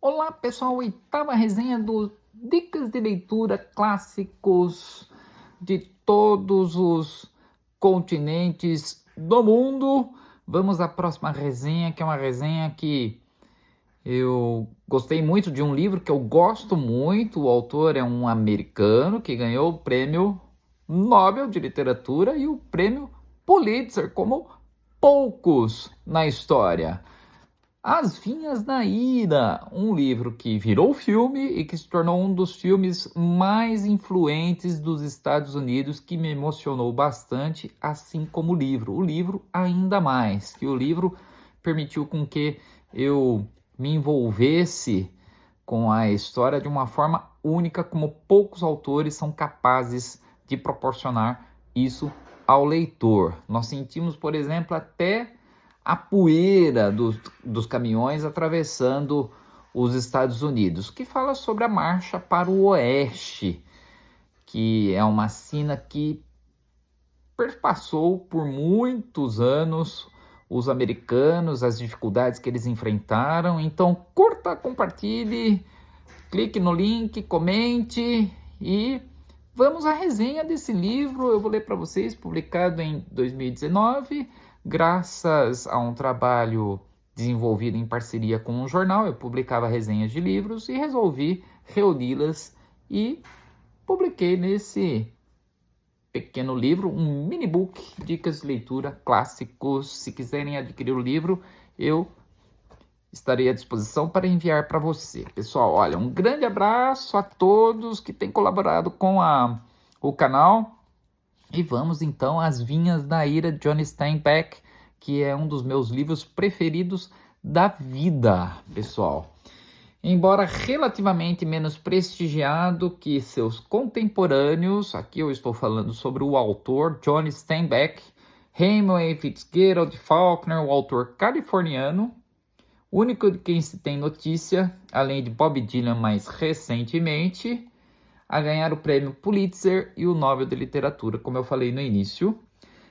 Olá pessoal, oitava resenha do Dicas de Leitura Clássicos de todos os continentes do mundo. Vamos à próxima resenha, que é uma resenha que eu gostei muito de um livro que eu gosto muito. O autor é um americano que ganhou o prêmio Nobel de Literatura e o prêmio Pulitzer, como poucos na história. As Vinhas da Ira, um livro que virou filme e que se tornou um dos filmes mais influentes dos Estados Unidos, que me emocionou bastante, assim como o livro. O livro ainda mais, que o livro permitiu com que eu me envolvesse com a história de uma forma única, como poucos autores são capazes de proporcionar isso ao leitor. Nós sentimos, por exemplo, até a poeira dos caminhões atravessando os Estados Unidos, que fala sobre a marcha para o oeste, que é uma sina que perpassou por muitos anos os americanos, as dificuldades que eles enfrentaram. Então, curta, compartilhe, clique no link, comente e vamos à resenha desse livro. Eu vou ler para vocês, publicado em 2019, graças a um trabalho desenvolvido em parceria com um jornal. Eu publicava resenhas de livros e resolvi reuni-las e publiquei nesse pequeno livro, um mini book, dicas de leitura clássicos. Se quiserem adquirir o livro, eu estarei à disposição para enviar para você. Pessoal, olha, um grande abraço a todos que têm colaborado com o canal. E vamos então às Vinhas da Ira, de John Steinbeck, que é um dos meus livros preferidos da vida, pessoal. Embora relativamente menos prestigiado que seus contemporâneos, aqui eu estou falando sobre o autor John Steinbeck, Hemingway, Fitzgerald, Faulkner, o autor californiano, único de quem se tem notícia, além de Bob Dylan mais recentemente, a ganhar o prêmio Pulitzer e o Nobel de Literatura, como eu falei no início.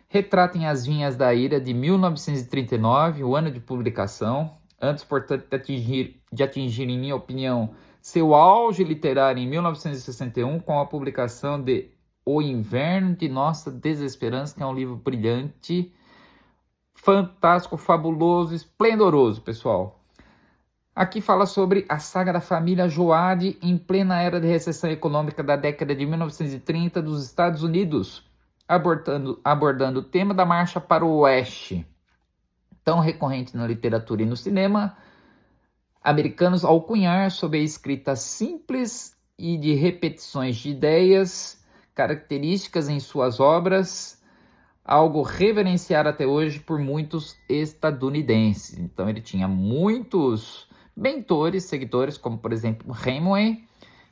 Retratem as Vinhas da Ira, de 1939, o ano de publicação, antes, portanto, de atingir, em minha opinião, seu auge literário em 1961, com a publicação de O Inverno de Nossa Desesperança, que é um livro brilhante, fantástico, fabuloso, esplendoroso, pessoal. Aqui fala sobre a saga da família Joad em plena era de recessão econômica da década de 1930 dos Estados Unidos, abordando o tema da marcha para o oeste, tão recorrente na literatura e no cinema americanos, ao cunhar sob a escrita simples e de repetições de ideias características em suas obras, algo reverenciado até hoje por muitos estadunidenses. Então ele tinha muitos mentores, seguidores, como por exemplo Hemingway,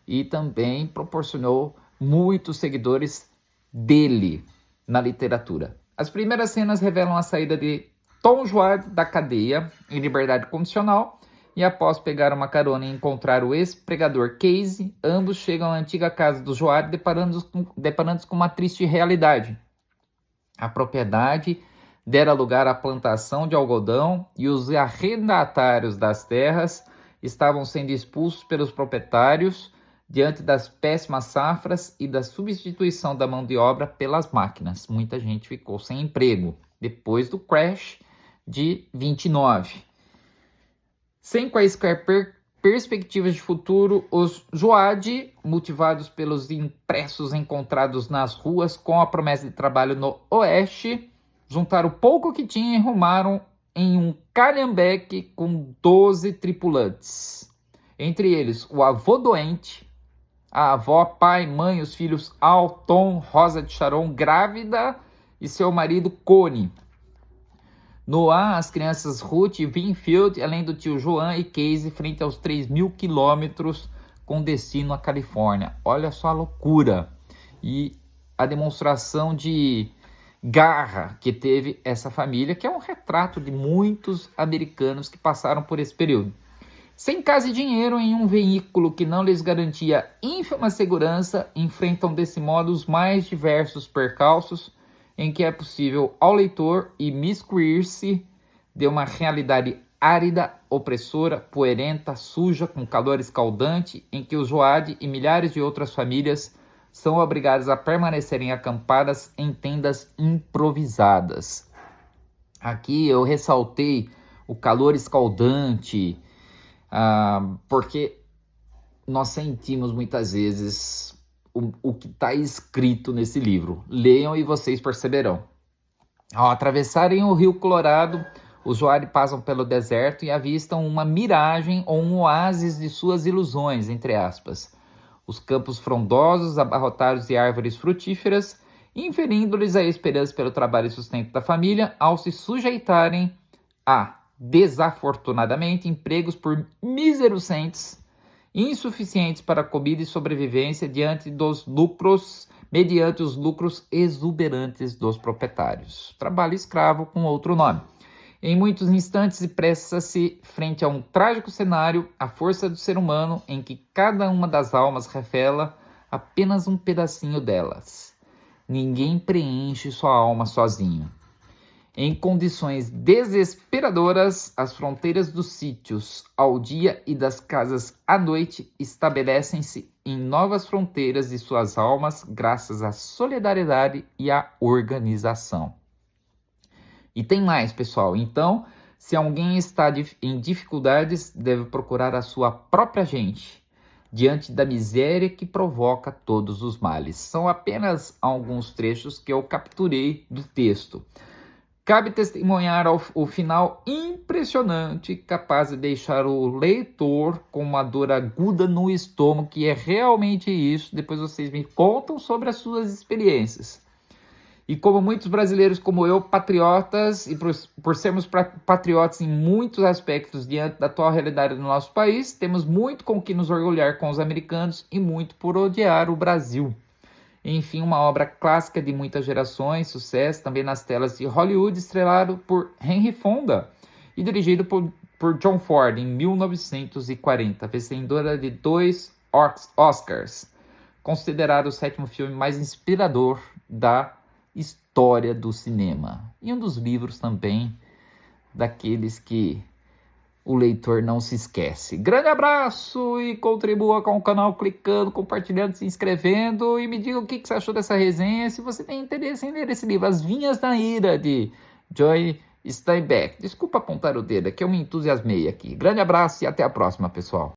e também proporcionou muitos seguidores dele na literatura. As primeiras cenas revelam a saída de Tom Joad da cadeia em liberdade condicional, e após pegar uma carona e encontrar o ex-pregador Casey, ambos chegam à antiga casa do Joad, deparando-se com uma triste realidade. A propriedade dera lugar à plantação de algodão e os arrendatários das terras estavam sendo expulsos pelos proprietários diante das péssimas safras e da substituição da mão de obra pelas máquinas. Muita gente ficou sem emprego depois do crash de 29. Sem quaisquer perspectivas de futuro, os Joad, motivados pelos impressos encontrados nas ruas com a promessa de trabalho no oeste, juntaram o pouco que tinham e rumaram em um calhambeque com 12 tripulantes. Entre eles, o avô doente, a avó, pai, mãe, os filhos Al, Tom, Rosa de Sharon, grávida, e seu marido Connie. No ar, as crianças Ruth e Winfield, além do tio Joan e Casey, frente aos 3.000 quilômetros com destino à Califórnia. Olha só a loucura e a demonstração de garra que teve essa família, que é um retrato de muitos americanos que passaram por esse período. Sem casa e dinheiro, em um veículo que não lhes garantia ínfima segurança, enfrentam desse modo os mais diversos percalços em que é possível ao leitor imiscuir-se de uma realidade árida, opressora, poeirenta, suja, com calor escaldante, em que o Joad e milhares de outras famílias são obrigadas a permanecerem acampadas em tendas improvisadas. Aqui eu ressaltei o calor escaldante, porque nós sentimos muitas vezes o que está escrito nesse livro. Leiam e vocês perceberão. Ao atravessarem o Rio Colorado, os Joad passam pelo deserto e avistam uma miragem ou um oásis de suas ilusões, entre aspas. Os campos frondosos, abarrotados de árvores frutíferas, inferindo-lhes a esperança pelo trabalho e sustento da família, ao se sujeitarem a, desafortunadamente, empregos por míseros centes, insuficientes para comida e sobrevivência mediante os lucros exuberantes dos proprietários. Trabalho escravo com outro nome. Em muitos instantes expressa-se, frente a um trágico cenário, a força do ser humano em que cada uma das almas revela apenas um pedacinho delas. Ninguém preenche sua alma sozinho. Em condições desesperadoras, as fronteiras dos sítios ao dia e das casas à noite estabelecem-se em novas fronteiras de suas almas graças à solidariedade e à organização. E tem mais, pessoal. Então, se alguém está em dificuldades, deve procurar a sua própria gente, diante da miséria que provoca todos os males. São apenas alguns trechos que eu capturei do texto. Cabe testemunhar o final impressionante, capaz de deixar o leitor com uma dor aguda no estômago, que é realmente isso. Depois vocês me contam sobre as suas experiências. E como muitos brasileiros como eu, patriotas, e por sermos patriotas em muitos aspectos diante da atual realidade do nosso país, temos muito com que nos orgulhar com os americanos e muito por odiar o Brasil. Enfim, uma obra clássica de muitas gerações, sucesso também nas telas de Hollywood, estrelado por Henry Fonda e dirigido por John Ford em 1940, vencedora de 2 Oscars, considerado o 7º filme mais inspirador da história do cinema. E um dos livros também daqueles que o leitor não se esquece. Grande abraço e contribua com o canal clicando, compartilhando, se inscrevendo e me diga o que você achou dessa resenha, se você tem interesse em ler esse livro, As Vinhas da Ira, de Joy Steinbeck. Desculpa apontar o dedo, é que eu me entusiasmei aqui. Grande abraço e até a próxima, pessoal.